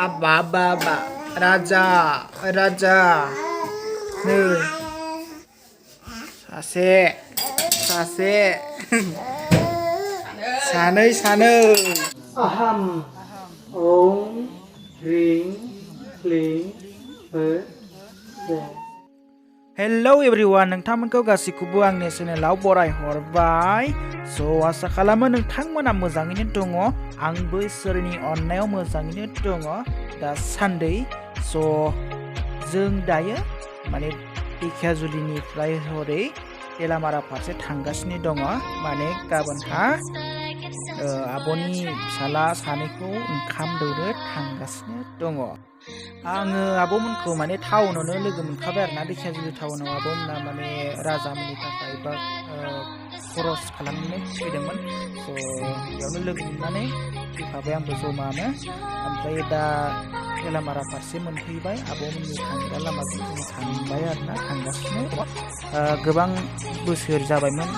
Aba Raja नै सासे सानै Aham, Om, Ring, Kling, Hello everyone, नोंथांमोनखौ गासैखौबो आंनि चेनेलाव बराय हरबाय। आसा खालामो नोंथांमोना मोजाङैनो दङ। आंबो इसोरनि अननायाव मोजाङैनो दङ दासान्दै। जों दायो माने धेकियाजुलिनिफ्राय हरै तेलामारा फारसे थांगासिनो दङ। माने गाबोनहा आब'नि फिसाला सानैखौ ओंखाम दौनो थांगासिनो दङ। आङो आब'मोनखौ माने टाउनावनो लोगो मोनखाबाय आरोना, धेकियाजुलि टाउनाव आब'मोना माने राजामोननि थाखाय बा खरस खालामनो फैदोंमोन। बेयावनो लोगो मोननानै फैफाबाय आंबो जमानो। ओमफ्राय दा तेलामारा फारसे मोनफैबाय, आब'मोननि थांग्रा लामाजों जों थांबाय आरोना, थांगासिनो। गोबां बोसोर जाबायमोन,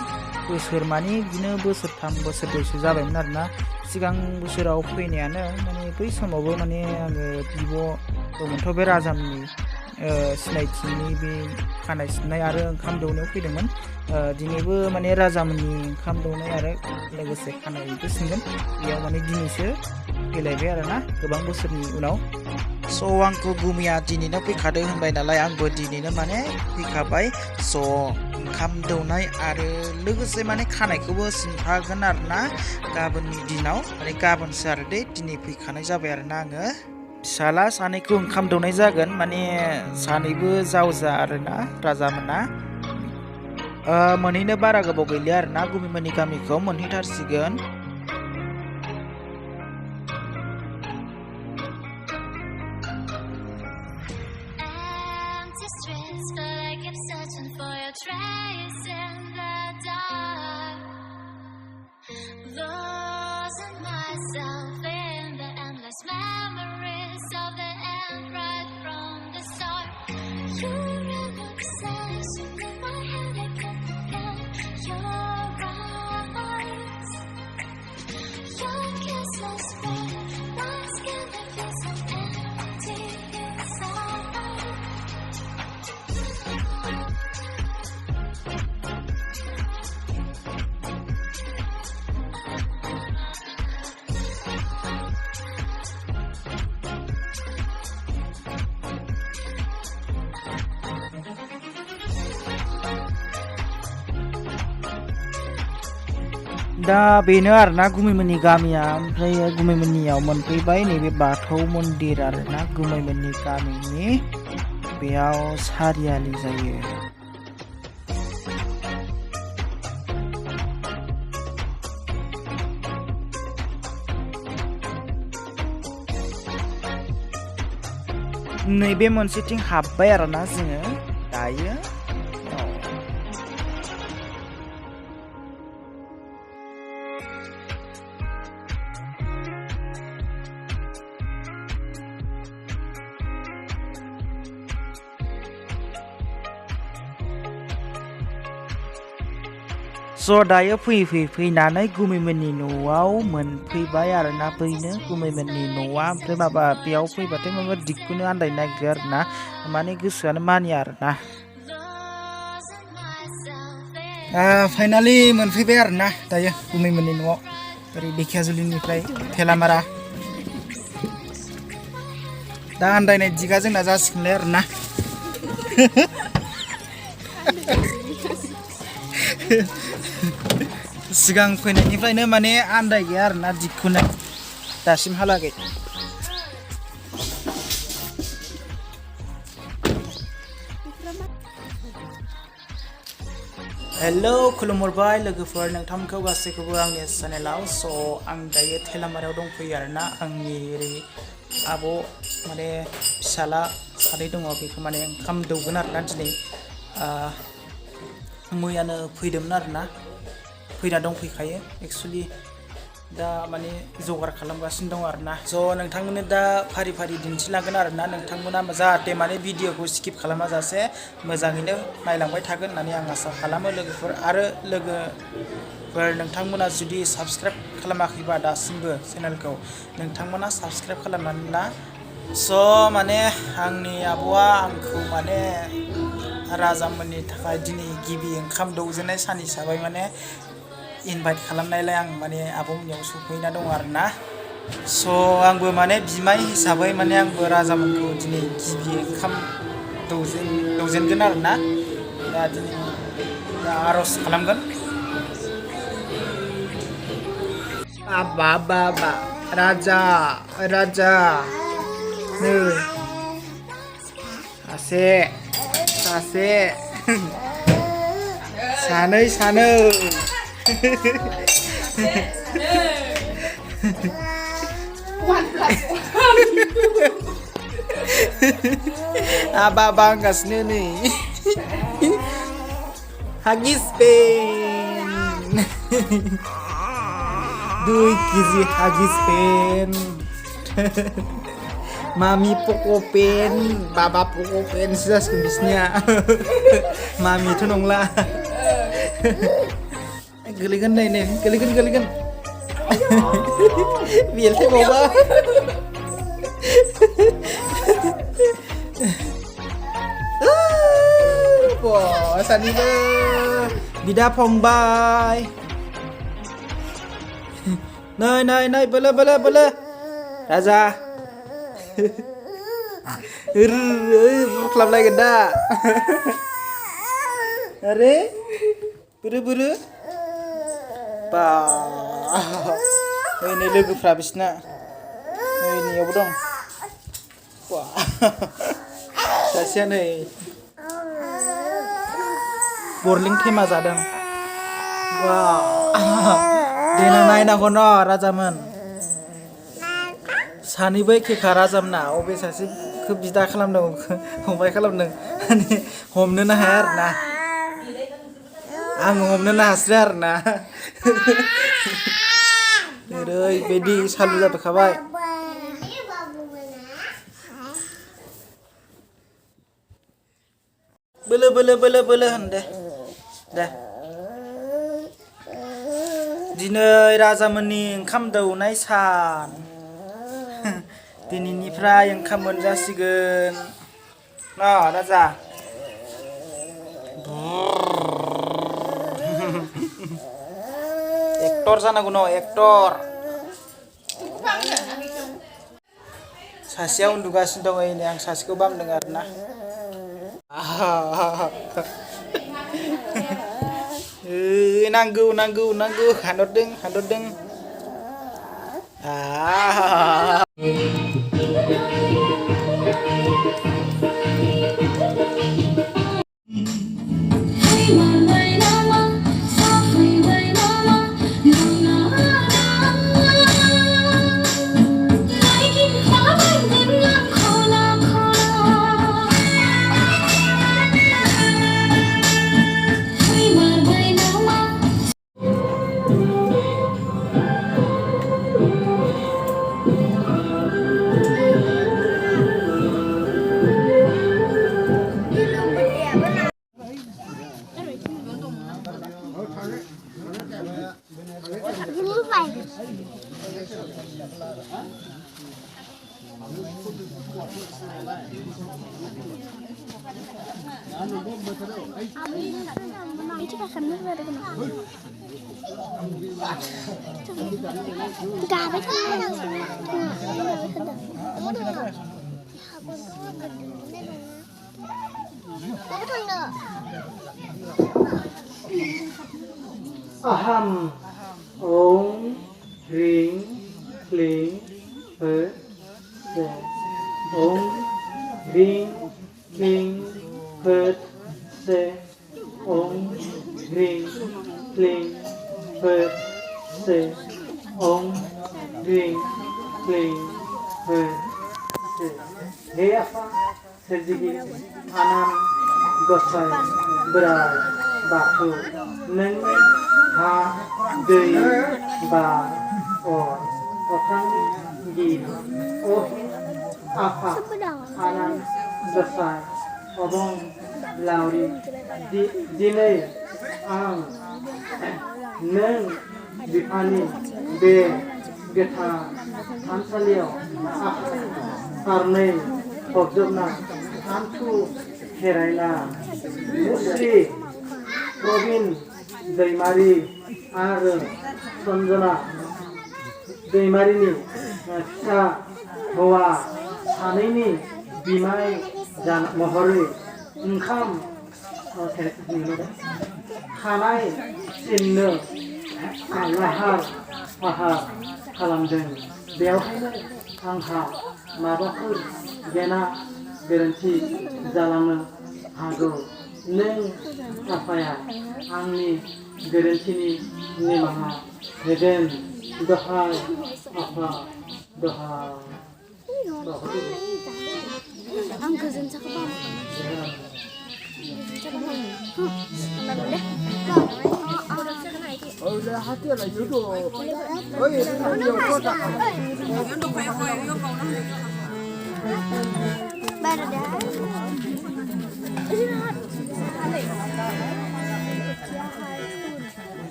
बोसोर माने बिदिनो बोसोरथाम बोसोरब्रैसो जाबायमोन आरोना सिगां बोसोराव फैनायानो। माने बै समावबो माने आङो बिब' दंमोनथ' बे राजामोननि सिनायथिनि बे खानाय सिननाय आरो ओंखाम दौनायाव फैदोंमोन। दिनैबो माने राजामोननि ओंखाम दौनाय आरो लोगोसे खानायबो सिनगोन, बेयाव माने दिनैसो फैलायबाय आरोना गोबां बोसोरनि उनाव। आंखौ गुमिया दिनैनो फैखादों होनबाय नालाय, आंबो दिनैनो माने फैखाबाय। ओंखाम दौनाय आरो लोगोसे माने खानायखौबो सिनफागोन आरोना गाबोननि दिनाव। माने गाबोनसो आरो दिनै फैखानाय जाबाय आरोना आङो। फिसाला सानैखौ ओंखाम दौनाय जागोन, माने सानैबो जावजा आरोना राजामोना। मोनहैनो बारा गोबाव गैलिया आरोना, गुमिमोननि गामिखौ मोनहैथारसिगोन। दा बेनो आरोना गुमैमोननि गामिया। ओमफ्राय गुमैमोननियाव मोनफैबाय, नैबे बाथौ मन्दिर आरोना गुमैमोननि गामिनि, बेयाव सारियालि जायो। नैबे मोनसेथिं हाबबाय आरोना जोङो दायो। दायो फैनानै गुमैमोननि न'आव मोनफैबाय आरोना। बैनो गुमैमोननि न'आ। ओमफ्राय बेयाव फैबाथाय माबा दिगखौनो आन्दायनो नागिरो आरोना, माने गोसोआनो मानिया आरोना। फाइनालि मोनफैबाय आरोना दायो गुमैमोननि न'आव, ओरै धेकियाजुलिनिफ्राय तेलामारा। दा आन्दायनाय दिगा जोंना जासिगोनलाय आरोना। सिगां फैनायनिफ्रायनो माने आन्दाय गैया आरोना दिगखौनो दासिमहालागै। हेलौ, खुलुमहरबाय लोगोफोर, नोंथांमोनखौ गासैखौबो आंनि चेनेलाव। आं दायो तेलामारायाव दंफैयो आरोना। आंनि ओरै आब' माने फिसाला सानै दङ, बेखौ माने ओंखाम दौगोन आरोना दिनै। मैयानो फैदोंमोन आरोना, फैना दंफैखायो एक्सुवेलि। दा माने जगार खालामगासिनो दं आरोना स' नोंथांमोननो दा फारि फारि दिन्थिलांगोन आरोना नोंथांमोना जाहाथे माने भिडिअखौ स्किप खालामा जासे मोजाङैनो नायलांबाय थागोन होननानै आं आसा खालामो लोगोफोर आरो लोगोफोर नोंथांमोना जुदि साबस्क्राइब खालामाखैबा दासिमबो चेनेलखौ नोंथांमोना साबस्क्राइब खालामनानै ला स' माने आंनि आब'आ आंखौ माने राजामोननि थाखाय दिनै गिबि ओंखाम दौजेननाय सान हिसाबै माने इनभाइट खालामनायलाय आं माने आब'मोननियाव सफैना दं आरोना स' आंबो माने बिमाय हिसाबै माने आंबो राजामोनखौ दिनै गिबि ओंखाम दौजेनगोन आरोना दा दिनै आर'ज खालामगोन बाबा राजा नै सासे सानै Abang kat sini ni. Huggies pen. 2 kg Huggies pen. Mami Poco pen, Baba Poco pen sudah sejenisnya. Mami tu nonglah. Geligan deh nih, geligan. Biar saya bawa. Wah, sani be. Bida Pongbai. Nay, bela. Raza. Kelap lagi dah. Are? Buru. Ini लोगोफ्रा बिसना नैयावबो दं सासेया नै बरलिं थेमा जादों देनां नायनांगौ न' राजामोन सानैबो एखेखा राजामोना अबे सासेखौ बिदा खालामदों फंबाय खालामदों हमनोनो हाया आरोना आं हमनोनो हास्राया आरोना ओरैबायदि सालु जाबोखाबाय बोलो होन दे दिनै राजामोननि ओंखाम दौनाय सान दिनैनिफ्राय ओंखाम मोनजासिगोन न' राजा एक्टर जानांगौ न' एक्टर सासेया उन्दुगासिनो दं नै आं सासेखौ बामदों आरोना नांगौ हानहरदों Aham, Om, Ring, Kling, Se. Om, Ring, Kling, Se. Om, Ring, Kling, Se. Om, Ring, Kling, Se. He apa? Sejigi Anam Gosai Berai Batu Neng Ha Dei Ba or Otang Gid Ohi Apa Anan Besar Obong Lauri Dinay Ang Neng Bipani Be Geta Ansalio Arne Pogjobna Antu Heraina Musri Robin Daimari Ar Sanjana Daimarini Sa Hoa Sanini Bimai Dan Mohori Nkam Hanai Sinno Lahar Mahar Kalamden Beawhaino Angha Mabakur Gena Geranti Jalano Hago Neng Apaya Angni Gerantini Nimaha Heden Dohai Apa Dohai Ang kızın çakma.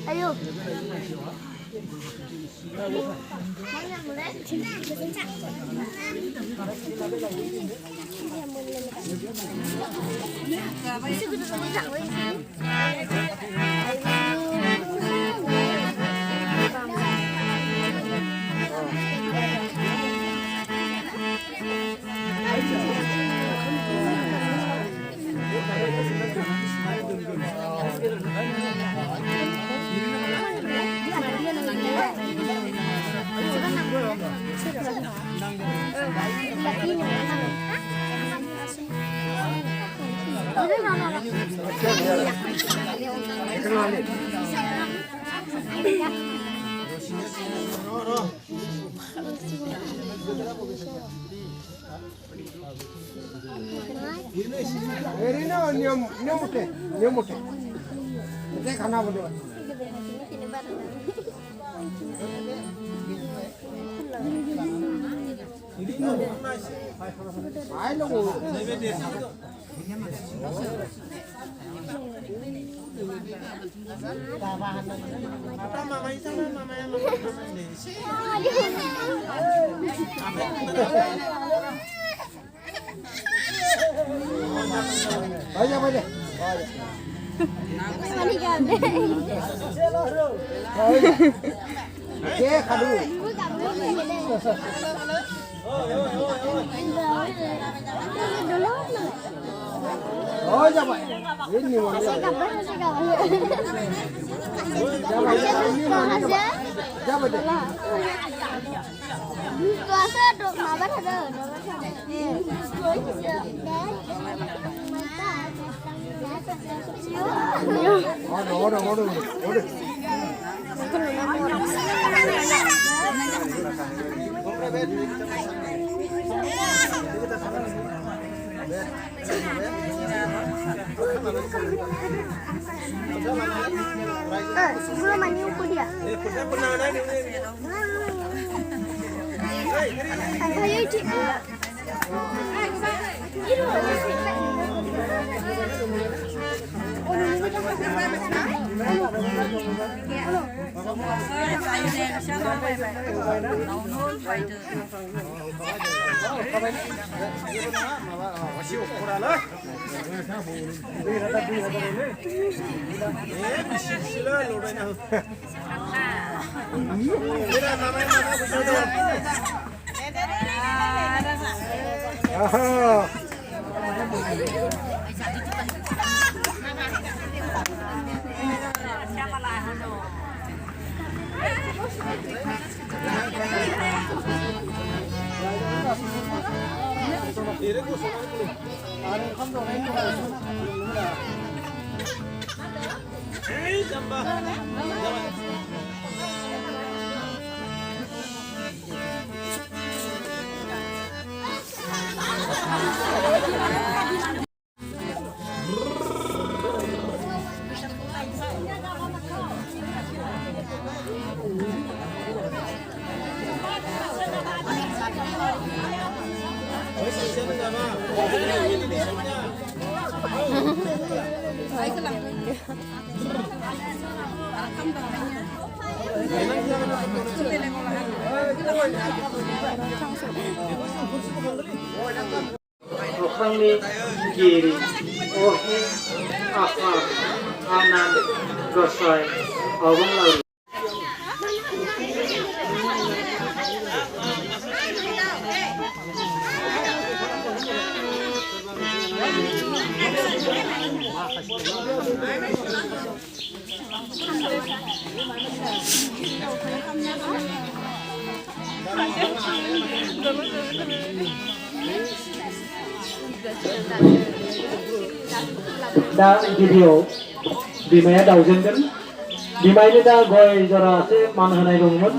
Ayo. Belum mandi ukur dia. Ayo cik. Kami kiri, ohe, apa, anan, gosai, awang lalu. दा गिबियाव बिमाया दाउजेनगोन बिमायनो दा गय जरासे मान होनाय दंमोन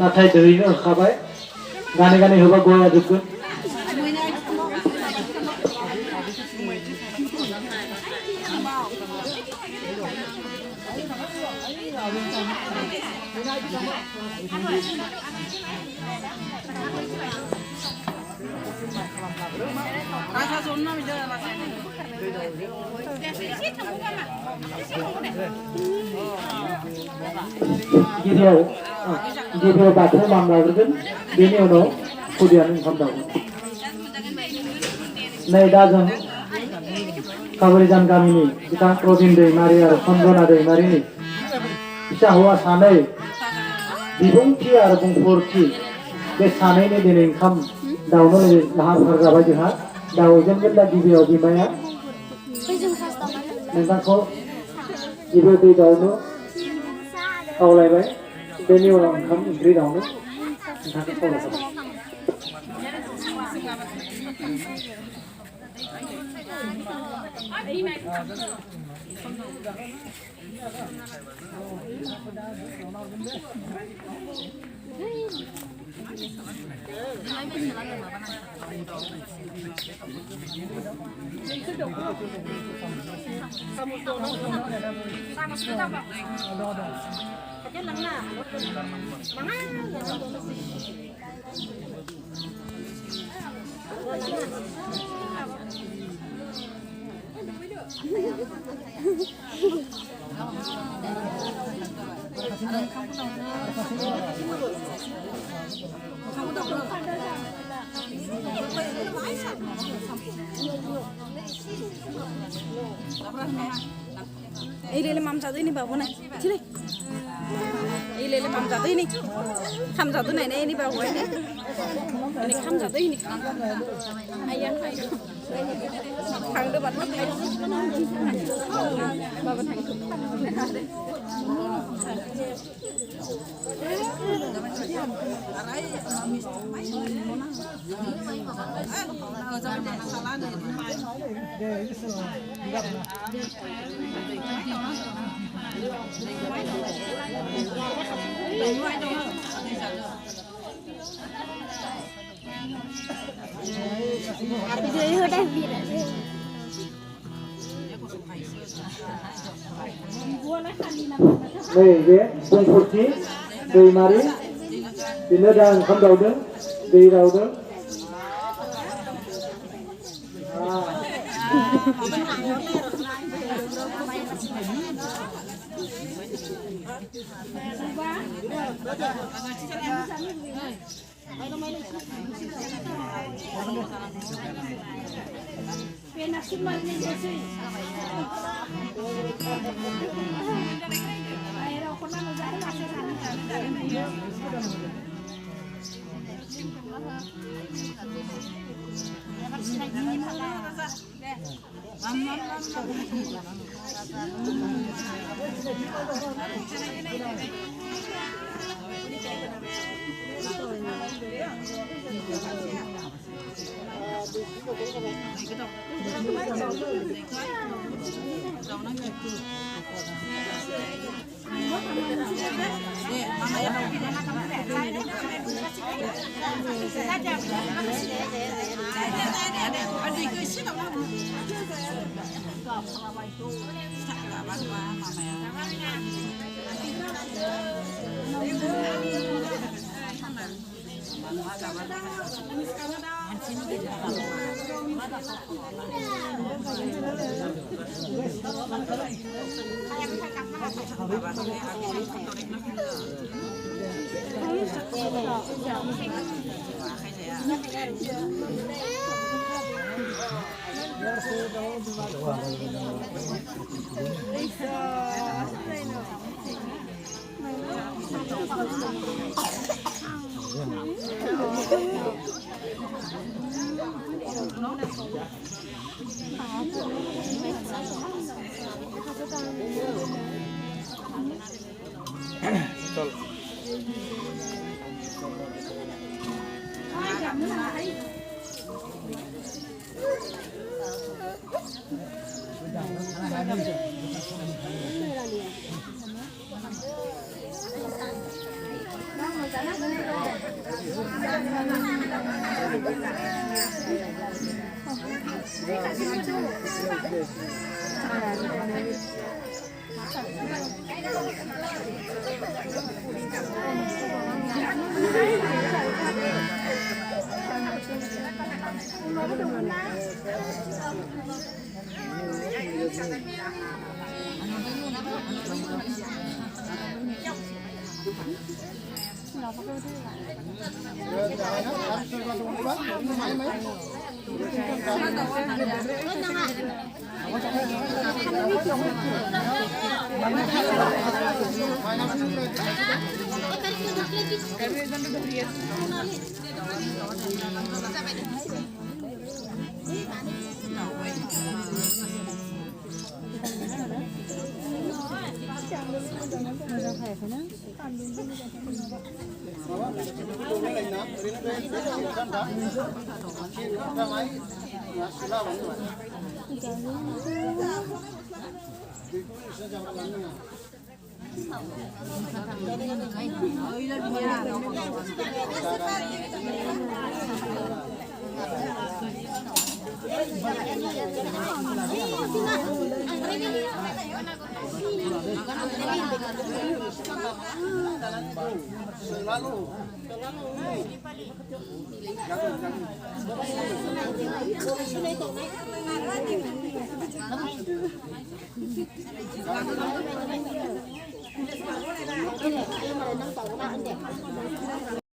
नाथाय दैनो होखाबाय गानै गानै होबा गया जोबगोन गिबियाव बाथौ मान लाग्रोगोन बेनि उनाव खुदियानो ओंखाम जागोन नै दा जों काबरिजान गामिनि बिथां प्रबिन दैमारि आरो चन्द्रना दैमारिनि फिसा हौवा सानै बिबुंथि आरो बुंफोरथि बे सानैनि दिनै ओंखाम दाउनो लाहार फाहार जाबाय जोंहा दाउजेनगोन दा गिबियाव बिमाया नोंथांखौ गिबियाव दै दाउनो खावलायबाय बेनि उनाव ओंखाम ओंख्रि दाउनो नोंथांखौ खावलायबाय Ilele mam satu ini bawa nih, sini. Ilele mam satu ini, kam satu ini bawa ini kam satu ini. Ayam ayam. Thằng đưa bật mất này. Bà bật thằng cực. Jadi udah biar. Nih, dia bungkurci dari mari, ini dah oncom daudeng, dari daudeng. চল